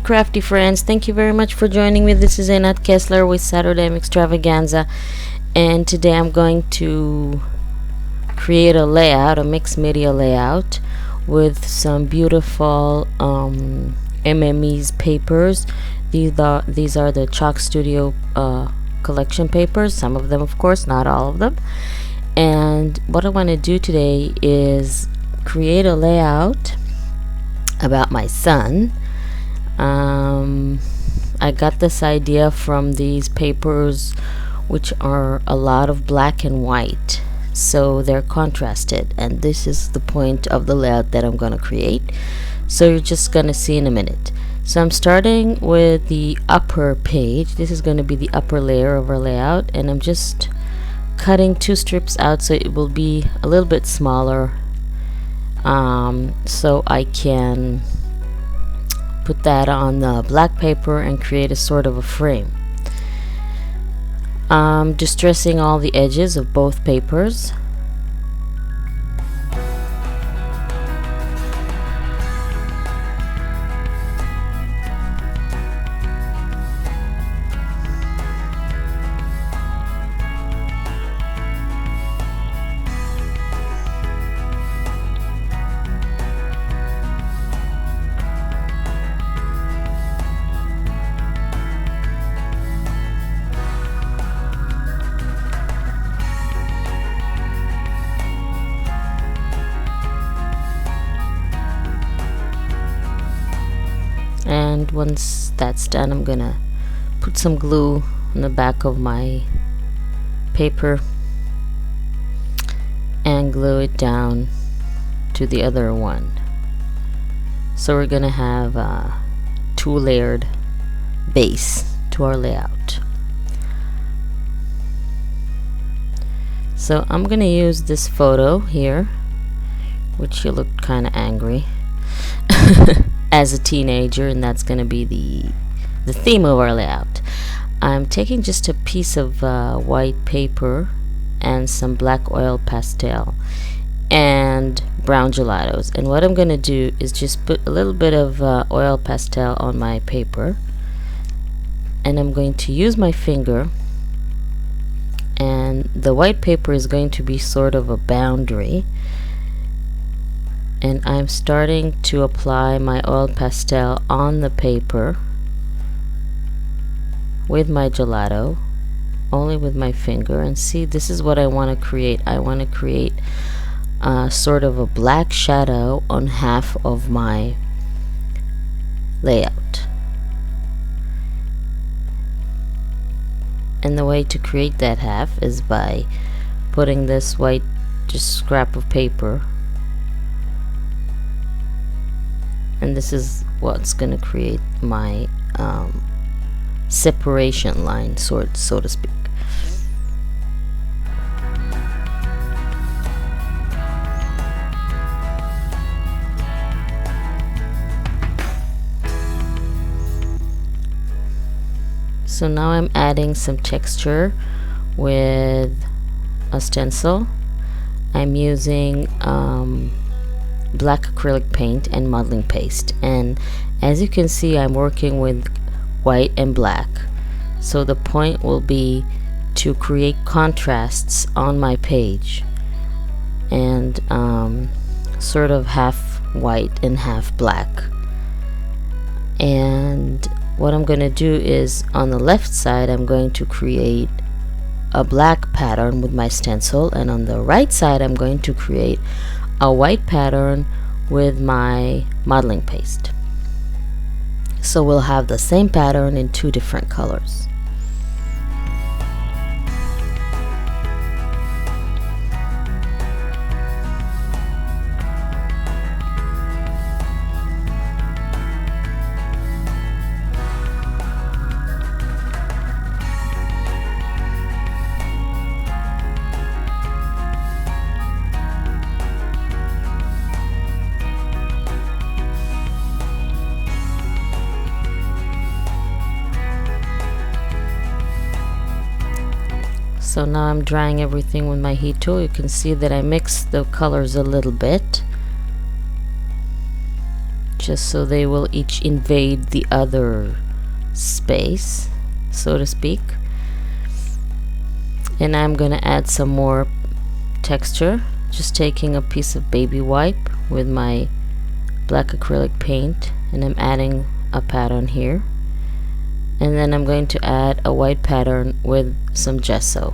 crafty friends, thank you very much for joining me. This is Anat Kessler with Saturday Extravaganza, and today I'm going to create a layout, a mixed media layout with some beautiful MME's papers. These are the Chalk Studio collection papers, some of them of course, not all of them. And what I want to do today is create a layout about my son. I got this idea from these papers, which are a lot of black and white, so they're contrasted, and this is the point of the layout that I'm going to create, so you're just going to see in a minute. So I'm starting with the upper page. This is going to be the upper layer of our layout, and I'm just cutting 2 strips out so it will be a little bit smaller, so I can put that on the black paper and create a sort of a frame. Distressing all the edges of both papers. And once that's done, I'm gonna put some glue on the back of my paper and glue it down to the other one. So we're gonna have a 2-layered base to our layout. So I'm gonna use this photo here, which you look kind of angry as a teenager, and that's going to be the theme of our layout. I'm taking just a piece of white paper and some black oil pastel and brown gelatos, and what I'm going to do is just put a little bit of oil pastel on my paper, and I'm going to use my finger, and the white paper is going to be sort of a boundary, and I'm starting to apply my oil pastel on the paper with my gelato, only with my finger. And see, this is what I want to create. I want to create sort of a black shadow on half of my layout. And the way to create that half is by putting this white just scrap of paper, and this is what's going to create my separation line, so to speak. So now I'm adding some texture with a stencil. I'm using black acrylic paint and modeling paste, and as you can see, I'm working with white and black, so the point will be to create contrasts on my page, and sort of half white and half black. And what I'm going to do is, on the left side, I'm going to create a black pattern with my stencil, and on the right side I'm going to create a white pattern with my modeling paste. So we'll have the same pattern in 2 different colors. So now I'm drying everything with my heat tool. You can see that I mixed the colors a little bit, just so they will each invade the other space, so to speak. And I'm gonna add some more texture, just taking a piece of baby wipe with my black acrylic paint, and I'm adding a pattern here, and then I'm going to add a white pattern with some gesso.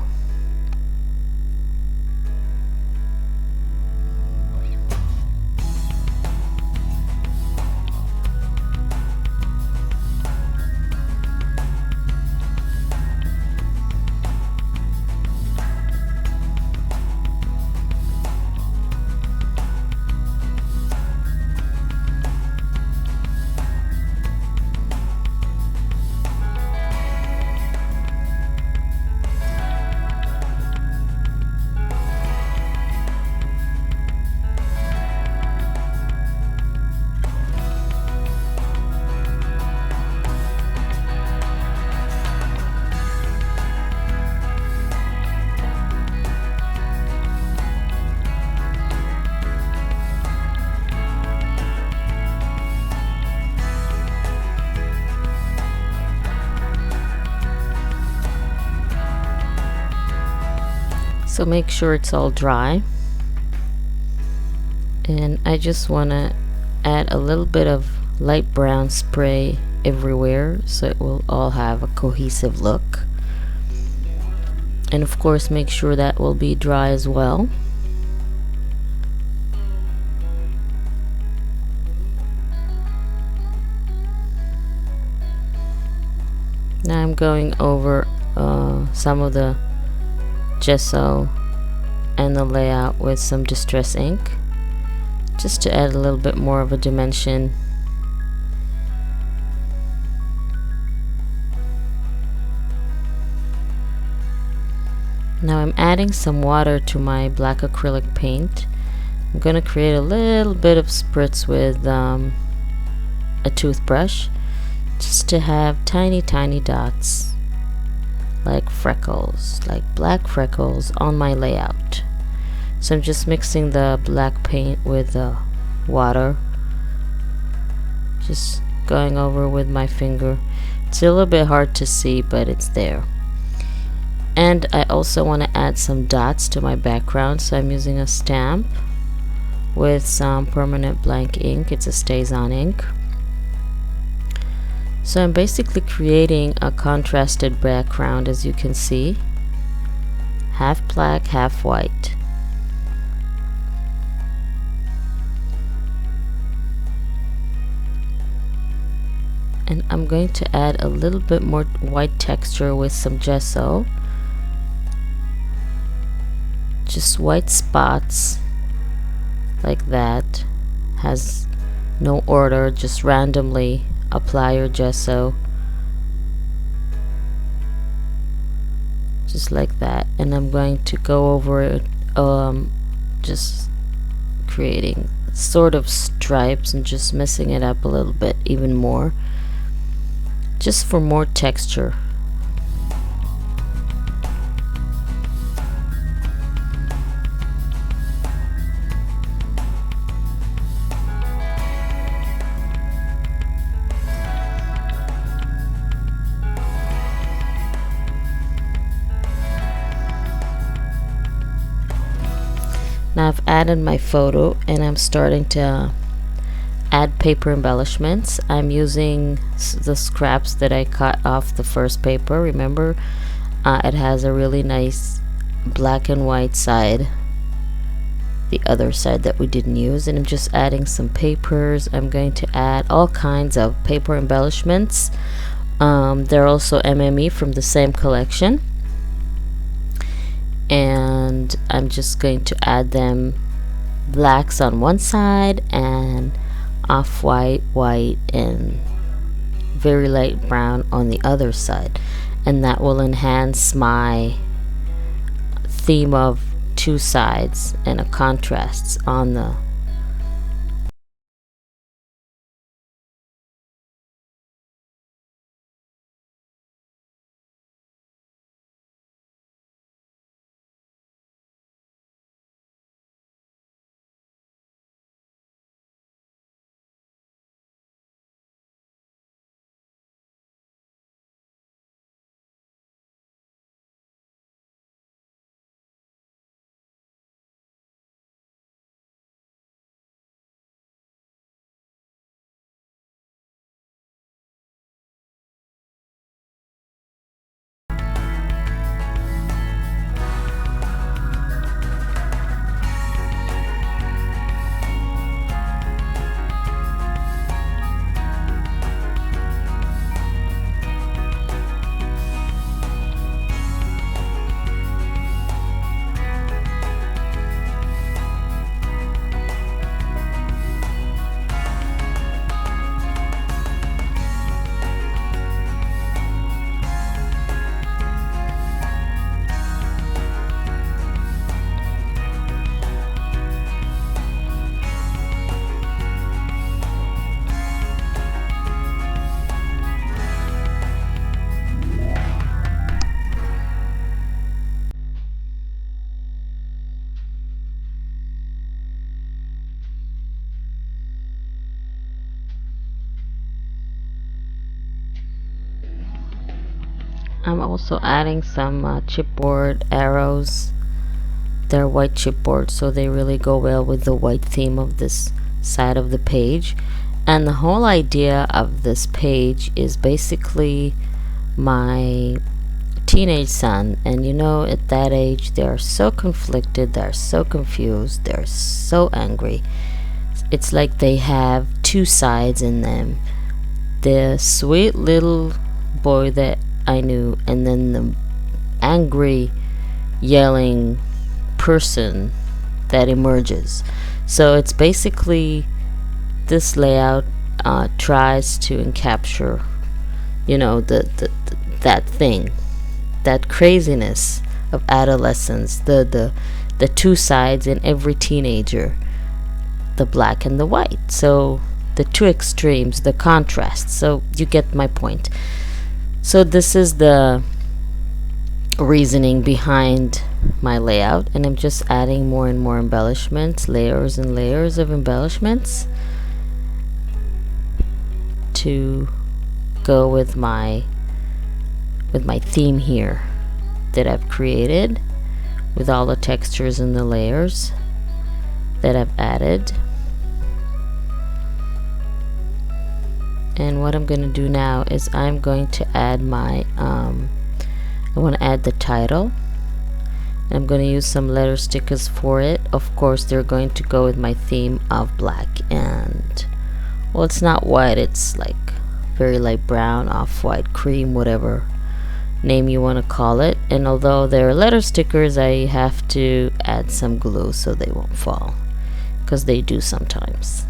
So make sure it's all dry, and I just want to add a little bit of light brown spray everywhere so it will all have a cohesive look. And of course make sure that will be dry as well. Now I'm going over some of the gesso and the layout with some distress ink, just to add a little bit more of a dimension. Now I'm adding some water to my black acrylic paint. I'm going to create a little bit of spritz with a toothbrush, just to have tiny dots like freckles, like black freckles on my layout. So I'm just mixing the black paint with the water, just going over with my finger. It's a little bit hard to see, but it's there. And I also want to add some dots to my background, so I'm using a stamp with some permanent blank ink. It's a StazOn ink. So I'm basically creating a contrasted background, as you can see, half black, half white. And I'm going to add a little bit more white texture with some gesso, just white spots like that, has no order, just randomly apply your gesso just like that. And I'm going to go over it, just creating sort of stripes and just messing it up a little bit even more, just for more texture. Now I've added my photo, and I'm starting to add paper embellishments. I'm using the scraps that I cut off the first paper. Remember, it has a really nice black and white side, the other side that we didn't use, and I'm just adding some papers. I'm going to add all kinds of paper embellishments. They're also MME from the same collection, and I'm just going to add them blacks on one side and off-white, white, and very light brown on the other side, and that will enhance my theme of two sides and a contrast on the I'm also adding some chipboard arrows. They're white chipboard, so they really go well with the white theme of this side of the page. And the whole idea of this page is basically my teenage son, and you know, at that age they're so conflicted, they're so confused, they're so angry. It's like they have two sides in them: the sweet little boy that I knew, and then the angry yelling person that emerges. So it's basically, this layout tries to capture, you know, that thing, that craziness of adolescence, the two sides in every teenager, the black and the white. So the two extremes, the contrast. So you get my point. So this is the reasoning behind my layout, and I'm just adding more and more embellishments, layers and layers of embellishments to go with my theme here that I've created, with all the textures and the layers that I've added. And what I'm going to do now is I'm going to add my I want to add the title, and I'm going to use some letter stickers for it. Of course, they're going to go with my theme of black and, well, it's not white, it's like very light brown, off-white, cream, whatever name you want to call it. And although they're letter stickers, I have to add some glue so they won't fall, because they do sometimes.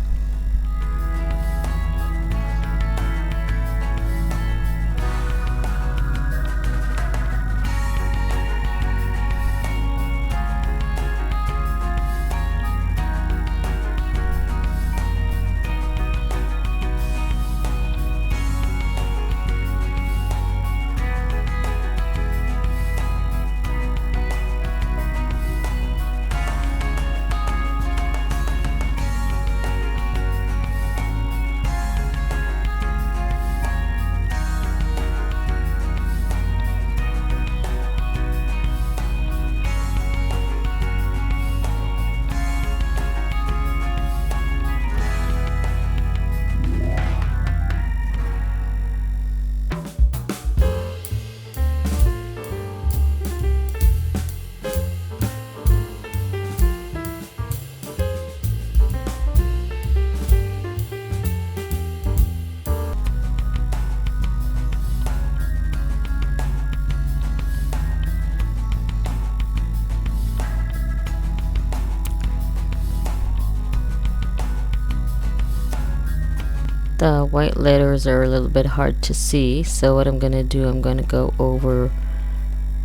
The white letters are a little bit hard to see, so what I'm going to do, I'm going to go over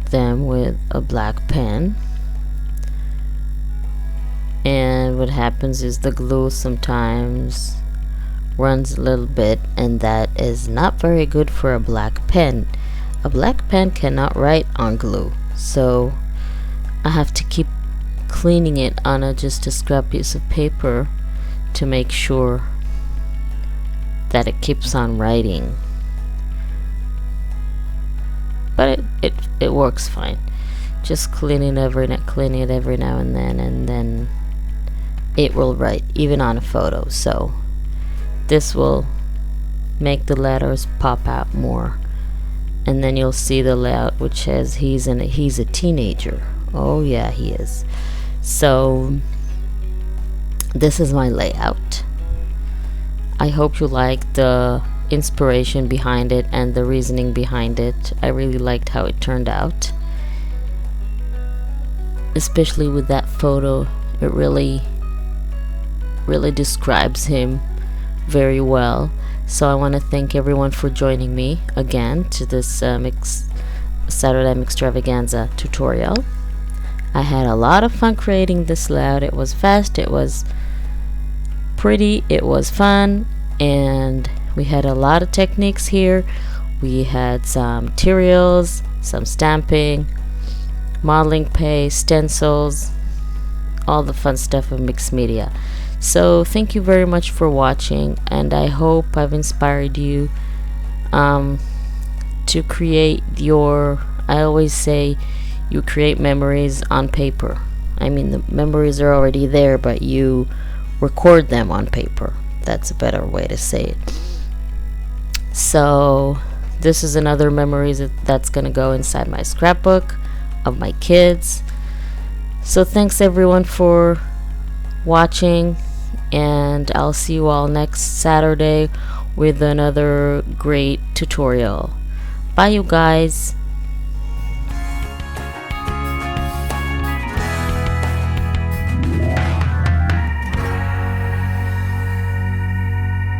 them with a black pen. And what happens is the glue sometimes runs a little bit, and that is not very good for a black pen. A black pen cannot write on glue, so I have to keep cleaning it on just a scrap piece of paper to make sure that it keeps on writing. But it works fine. Just clean it every now and then it will write even on a photo. So this will make the letters pop out more, and then you'll see the layout which says he's a teenager. Oh yeah, he is. So this is my layout. I hope you like the inspiration behind it and the reasoning behind it. I really liked how it turned out, especially with that photo. It really describes him very well. So I want to thank everyone for joining me again to this Saturday Extravaganza tutorial. I had a lot of fun creating this layout. It was fast, it was pretty, it was fun, and we had a lot of techniques here. We had some materials, some stamping, modeling paste, stencils, all the fun stuff of mixed media. So thank you very much for watching, and I hope I've inspired you to create your, I always say, you create memories on paper. I mean, the memories are already there, but you record them on paper. That's a better way to say it. So this is another memory that's gonna go inside my scrapbook of my kids. So thanks everyone for watching, and I'll see you all next Saturday with another great tutorial. Bye you guys.